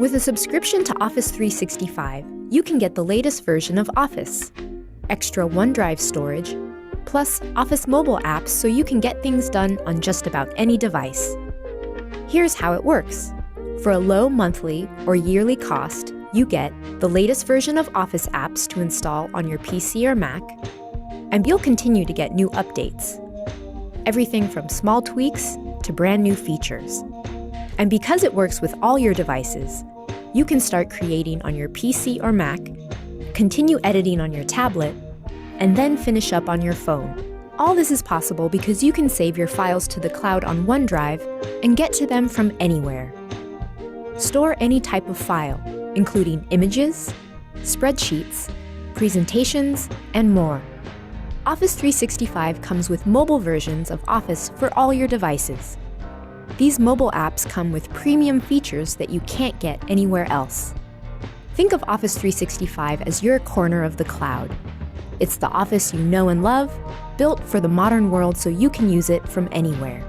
With a subscription to Office 365, you can get the latest version of Office, extra OneDrive storage, plus Office mobile apps so you can get things done on just about any device. Here's how it works. For a low monthly or yearly cost, you get the latest version of Office apps to install on your PC or Mac, and you'll continue to get new updates. Everything from small tweaks to brand new features. And because it works with all your devices, you can start creating on your PC or Mac, continue editing on your tablet, and then finish up on your phone. All this is possible because you can save your files to the cloud on OneDrive and get to them from anywhere. Store any type of file, including images, spreadsheets, presentations, and more. Office 365 comes with mobile versions of Office for all your devices. These mobile apps come with premium features that you can't get anywhere else. Think of Office 365 as your corner of the cloud. It's the Office you know and love, built for the modern world so you can use it from anywhere.